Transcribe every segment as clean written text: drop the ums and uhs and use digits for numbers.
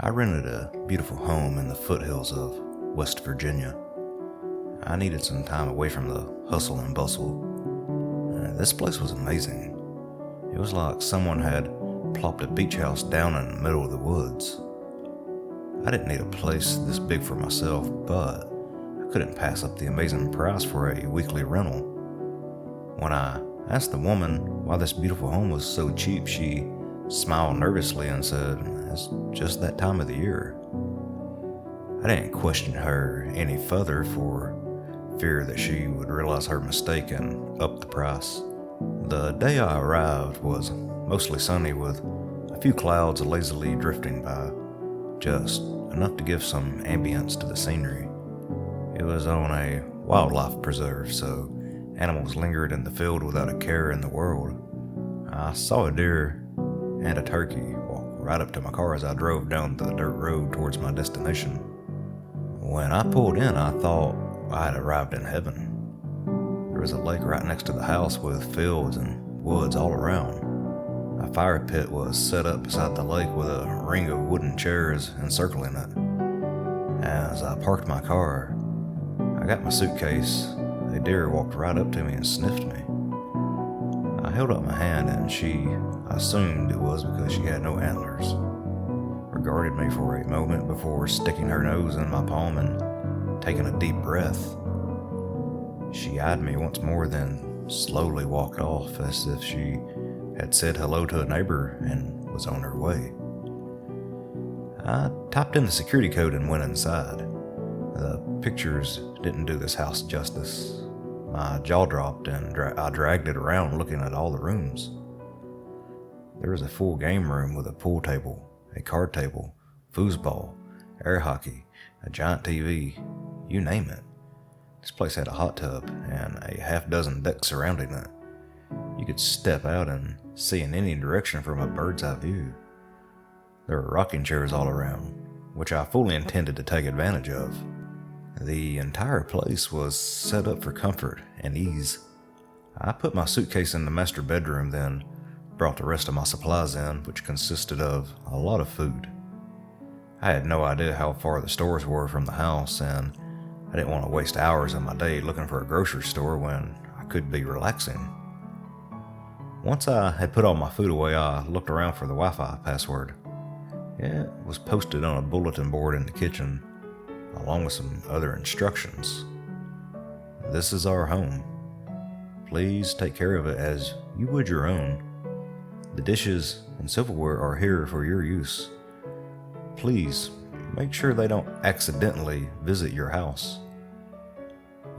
I rented a beautiful home in the foothills of West Virginia. I needed some time away from the hustle and bustle. This place was amazing. It was like someone had plopped a beach house down in the middle of the woods. I didn't need a place this big for myself, but I couldn't pass up the amazing price for a weekly rental. When I asked the woman why this beautiful home was so cheap, she smiled nervously and said, "It's just that time of the year." I didn't question her any further for fear that she would realize her mistake and up the price. The day I arrived was mostly sunny with a few clouds lazily drifting by, just enough to give some ambience to the scenery. It was on a wildlife preserve, so animals lingered in the field without a care in the world. I saw a deer and a turkey walk right up to my car as I drove down the dirt road towards my destination. When I pulled in, I thought I had arrived in heaven. There was a lake right next to the house with fields and woods all around. A fire pit was set up beside the lake with a ring of wooden chairs encircling it. As I parked my car, I got my suitcase. A deer walked right up to me and sniffed me. I held up my hand and she assumed it was because she had no antlers. Regarded me for a moment before sticking her nose in my palm and taking a deep breath. She eyed me once more, then slowly walked off as if she had said hello to a neighbor and was on her way. I typed in the security code and went inside. The pictures didn't do this house justice. My jaw dropped and I dragged it around looking at all the rooms. There was a full game room with a pool table, a card table, foosball, air hockey, a giant TV, you name it. This place had a hot tub and a half-dozen decks surrounding it. You could step out and see in any direction from a bird's eye view. There were rocking chairs all around, which I fully intended to take advantage of. The entire place was set up for comfort and ease. I put my suitcase in the master bedroom, then brought the rest of my supplies in, which consisted of a lot of food. I had no idea how far the stores were from the house, and I didn't want to waste hours of my day looking for a grocery store when I could be relaxing. Once I had put all my food away, I looked around for the Wi-Fi password. It was posted on a bulletin board in the kitchen, along with some other instructions. "This is our home. Please take care of it as you would your own. The dishes and silverware are here for your use. Please make sure they don't accidentally visit your house."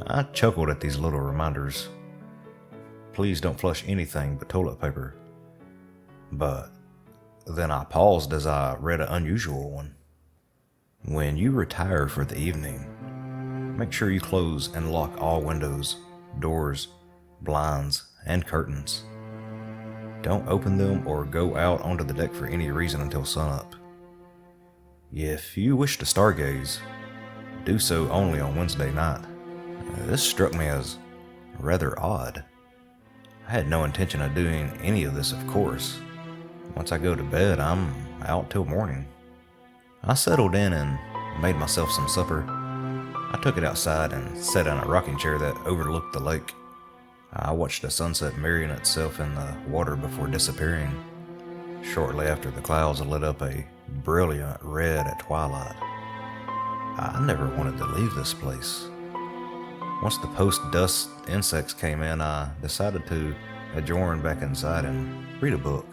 I chuckled at these little reminders. Please don't flush anything but toilet paper. But then I paused as I read an unusual one. When you retire for the evening, make sure you close and lock all windows, doors, blinds, and curtains. Don't open them or go out onto the deck for any reason until sunup. If you wish to stargaze, do so only on Wednesday night. This struck me as rather odd. I had no intention of doing any of this, of course. Once I go to bed, I'm out till morning. I settled in and made myself some supper. I took it outside and sat in a rocking chair that overlooked the lake. I watched the sunset mirroring itself in the water before disappearing. Shortly after, the clouds lit up a brilliant red at twilight. I never wanted to leave this place. Once the post-dusk insects came in, I decided to adjourn back inside and read a book.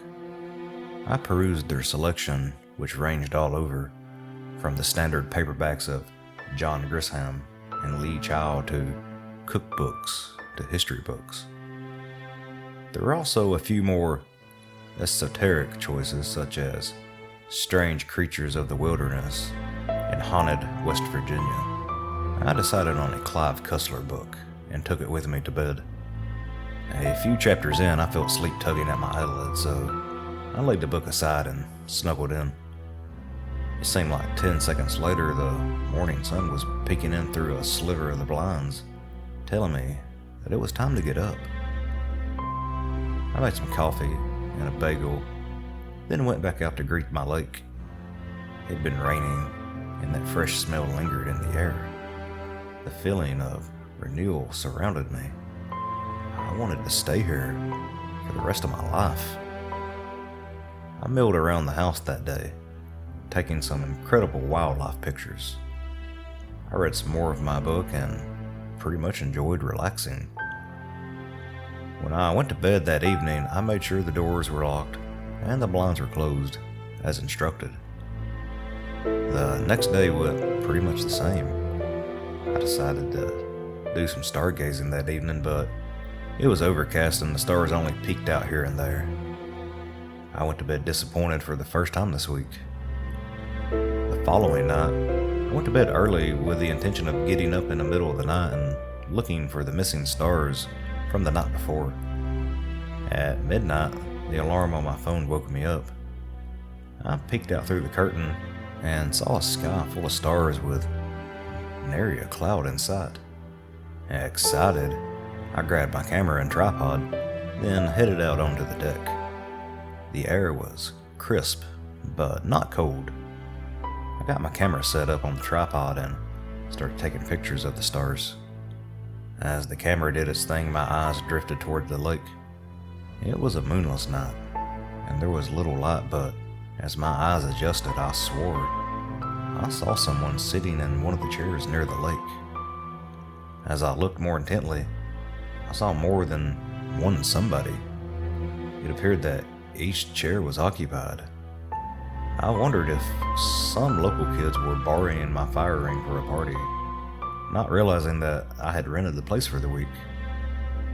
I perused their selection, which ranged all over, from the standard paperbacks of John Grisham and Lee Child to cookbooks to history books. There were also a few more esoteric choices, such as Strange Creatures of the Wilderness and Haunted West Virginia. I decided on a Clive Cussler book and took it with me to bed. A few chapters in, I felt sleep tugging at my eyelids, so I laid the book aside and snuggled in. It seemed like 10 seconds later, the morning sun was peeking in through a sliver of the blinds, telling me that it was time to get up. I made some coffee and a bagel, then went back out to greet my lake. It'd been raining, and that fresh smell lingered in the air. The feeling of renewal surrounded me. I wanted to stay here for the rest of my life. I milled around the house that day, taking some incredible wildlife pictures. I read some more of my book and pretty much enjoyed relaxing. When I went to bed that evening, I made sure the doors were locked and the blinds were closed, as instructed. The next day went pretty much the same. I decided to do some stargazing that evening, but it was overcast and the stars only peeked out here and there. I went to bed disappointed for the first time this week. The following night, I went to bed early with the intention of getting up in the middle of the night and looking for the missing stars from the night before. At midnight, the alarm on my phone woke me up. I peeked out through the curtain and saw a sky full of stars with nary a cloud in sight. Excited, I grabbed my camera and tripod, then headed out onto the deck. The air was crisp, but not cold. I got my camera set up on the tripod and started taking pictures of the stars. As the camera did its thing, my eyes drifted toward the lake. It was a moonless night, and there was little light, but as my eyes adjusted, I swore I saw someone sitting in one of the chairs near the lake. As I looked more intently, I saw more than one somebody. It appeared that each chair was occupied. I wondered if some local kids were borrowing my fire ring for a party, not realizing that I had rented the place for the week.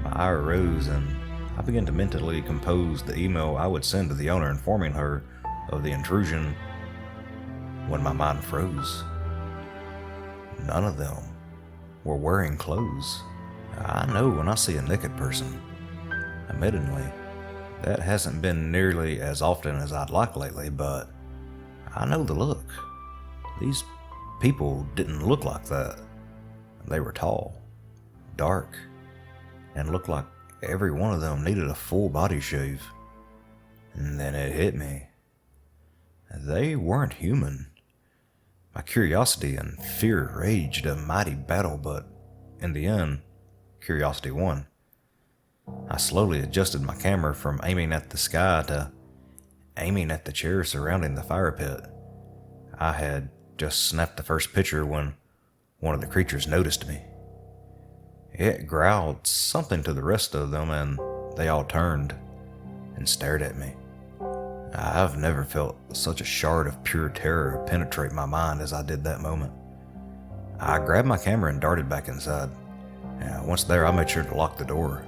My ire rose and I began to mentally compose the email I would send to the owner informing her of the intrusion when my mind froze. None of them were wearing clothes. I know when I see a naked person. Admittedly, that hasn't been nearly as often as I'd like lately, but I know the look. These people didn't look like that. They were tall, dark, and looked like every one of them needed a full body shave. And then it hit me. They weren't human. My curiosity and fear raged a mighty battle, but in the end, curiosity won. I slowly adjusted my camera from aiming at the sky to aiming at the chair surrounding the fire pit. I had just snapped the first picture when one of the creatures noticed me. It growled something to the rest of them, and they all turned and stared at me. I've never felt such a shard of pure terror penetrate my mind as I did that moment. I grabbed my camera and darted back inside. Once there, I made sure to lock the door.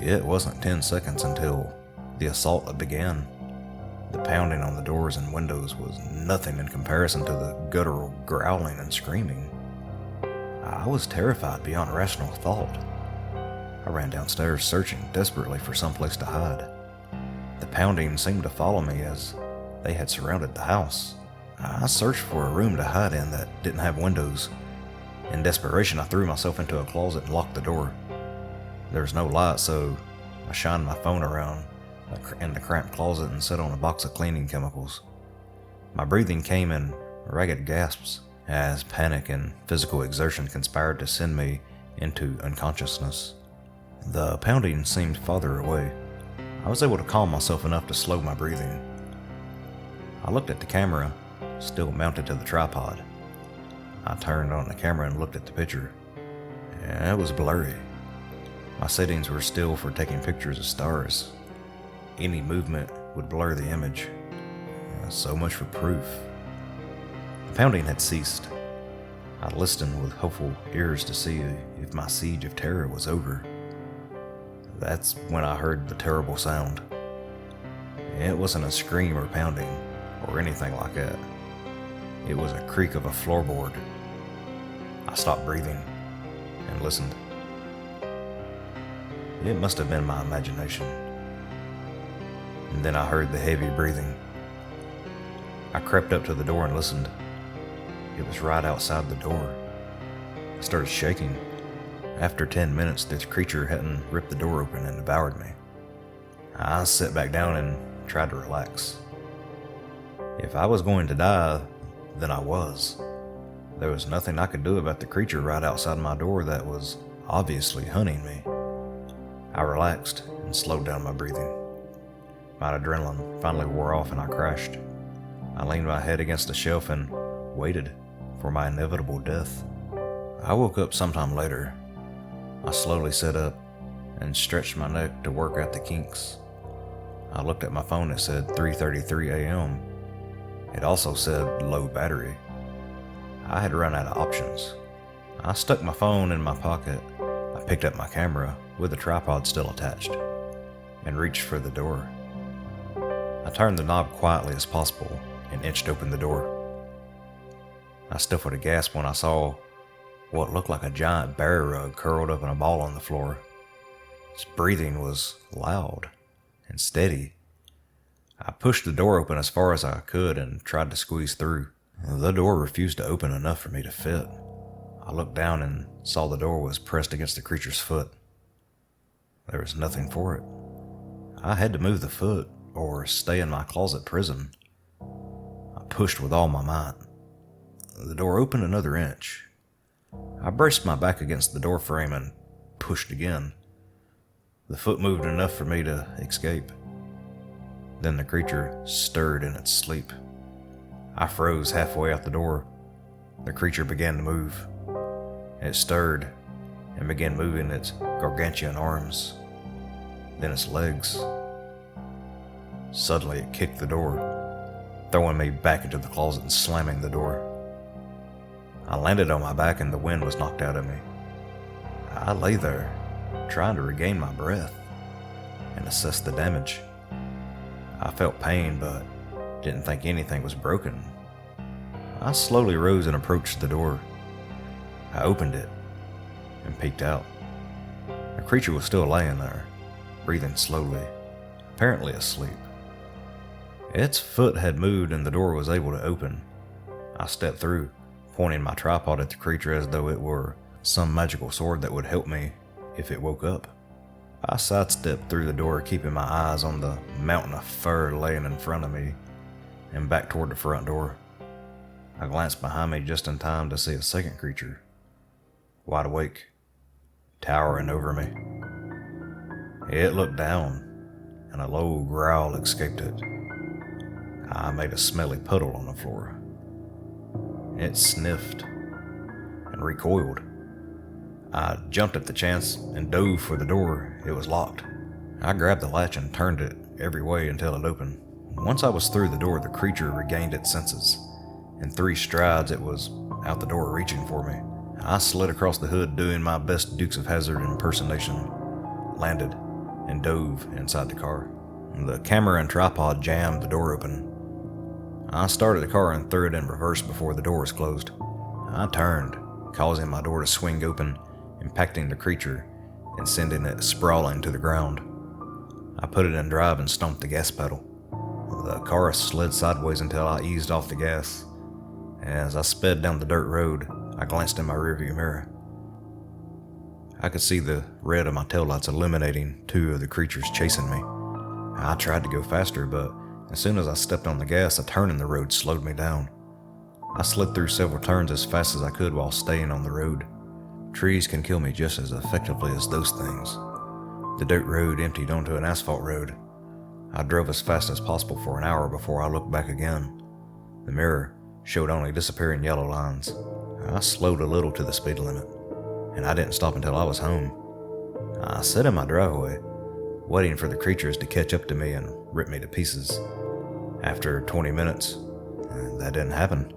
It wasn't 10 seconds until the assault began. The pounding on the doors and windows was nothing in comparison to the guttural growling and screaming. I was terrified beyond rational thought. I ran downstairs searching desperately for some place to hide. The pounding seemed to follow me as they had surrounded the house. I searched for a room to hide in that didn't have windows. In desperation, I threw myself into a closet and locked the door. There was no light, so I shined my phone around in the cramped closet and set on a box of cleaning chemicals. My breathing came in ragged gasps as panic and physical exertion conspired to send me into unconsciousness. The pounding seemed farther away. I was able to calm myself enough to slow my breathing. I looked at the camera, still mounted to the tripod. I turned on the camera and looked at the picture. It was blurry. My settings were still for taking pictures of stars. Any movement would blur the image. So much for proof. The pounding had ceased. I listened with hopeful ears to see if my siege of terror was over. That's when I heard the terrible sound. It wasn't a scream or pounding or anything like that. It was a creak of a floorboard. I stopped breathing and listened. It must have been my imagination. And then I heard the heavy breathing. I crept up to the door and listened. It was right outside the door. I started shaking. After 10 minutes, this creature hadn't ripped the door open and devoured me. I sat back down and tried to relax. If I was going to die, than I was. There was nothing I could do about the creature right outside my door that was obviously hunting me. I relaxed and slowed down my breathing. My adrenaline finally wore off and I crashed. I leaned my head against a shelf and waited for my inevitable death. I woke up sometime later. I slowly sat up and stretched my neck to work out the kinks. I looked at my phone. It said 3:33 a.m. It also said low battery. I had run out of options. I stuck my phone in my pocket. I picked up my camera with the tripod still attached and reached for the door. I turned the knob quietly as possible and inched open the door. I stifled a gasp when I saw what looked like a giant bear rug curled up in a ball on the floor. His breathing was loud and steady. I pushed the door open as far as I could and tried to squeeze through. The door refused to open enough for me to fit. I looked down and saw the door was pressed against the creature's foot. There was nothing for it. I had to move the foot or stay in my closet prison. I pushed with all my might. The door opened another inch. I braced my back against the door frame and pushed again. The foot moved enough for me to escape. Then the creature stirred in its sleep. I froze halfway out the door. The creature began to move. It stirred and began moving its gargantuan arms, then its legs. Suddenly it kicked the door, throwing me back into the closet and slamming the door. I landed on my back and the wind was knocked out of me. I lay there, trying to regain my breath and assess the damage. I felt pain, but didn't think anything was broken. I slowly rose and approached the door. I opened it and peeked out. The creature was still laying there, breathing slowly, apparently asleep. Its foot had moved and the door was able to open. I stepped through, pointing my tripod at the creature as though it were some magical sword that would help me if it woke up. I sidestepped through the door, keeping my eyes on the mountain of fur laying in front of me, and back toward the front door. I glanced behind me just in time to see a second creature, wide awake, towering over me. It looked down, and a low growl escaped it. I made a smelly puddle on the floor. It sniffed and recoiled. I jumped at the chance and dove for the door. It was locked. I grabbed the latch and turned it every way until it opened. Once I was through the door, the creature regained its senses. In 3 strides, it was out the door reaching for me. I slid across the hood, doing my best Dukes of Hazzard impersonation, landed, and dove inside the car. The camera and tripod jammed the door open. I started the car and threw it in reverse before the door was closed. I turned, causing my door to swing open, impacting the creature and sending it sprawling to the ground. I put it in drive and stomped the gas pedal. The car slid sideways until I eased off the gas. As I sped down the dirt road, I glanced in my rearview mirror. I could see the red of my taillights illuminating 2 of the creatures chasing me. I tried to go faster, but as soon as I stepped on the gas, a turn in the road slowed me down. I slid through several turns as fast as I could while staying on the road. Trees can kill me just as effectively as those things. The dirt road emptied onto an asphalt road. I drove as fast as possible for an hour before I looked back again. The mirror showed only disappearing yellow lines. I slowed a little to the speed limit, and I didn't stop until I was home. I sat in my driveway, waiting for the creatures to catch up to me and rip me to pieces. After 20 minutes, that didn't happen.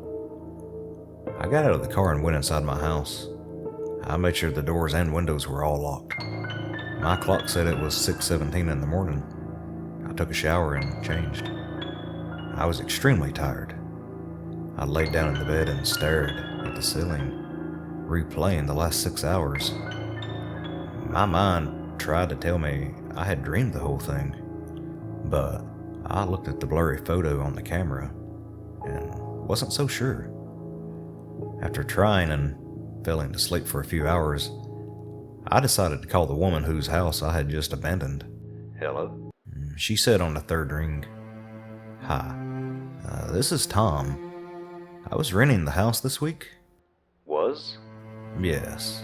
I got out of the car and went inside my house. I made sure the doors and windows were all locked. My clock said it was 6:17 in the morning. I took a shower and changed. I was extremely tired. I laid down in the bed and stared at the ceiling, replaying the last 6 hours. My mind tried to tell me I had dreamed the whole thing, but I looked at the blurry photo on the camera and wasn't so sure. After trying and failing to sleep for a few hours, I decided to call the woman whose house I had just abandoned. Hello? She said on the 3rd ring, "Hi, this is Tom. I was renting the house this week. Was? Yes.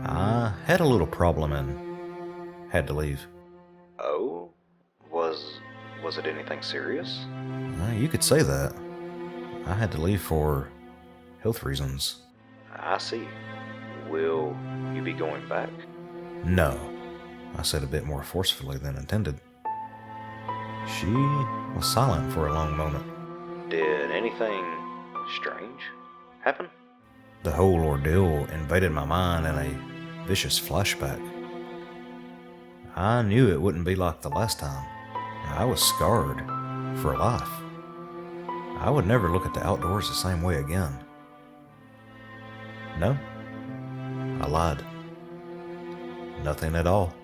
I had a little problem and had to leave. Oh? Was it anything serious? You could say that. I had to leave for health reasons. I see. Will you be going back? No, I said a bit more forcefully than intended. She was silent for a long moment. Did anything strange happen? The whole ordeal invaded my mind in a vicious flashback. I knew it wouldn't be like the last time. I was scarred for life. I would never look at the outdoors the same way again. No, I lied. Nothing at all.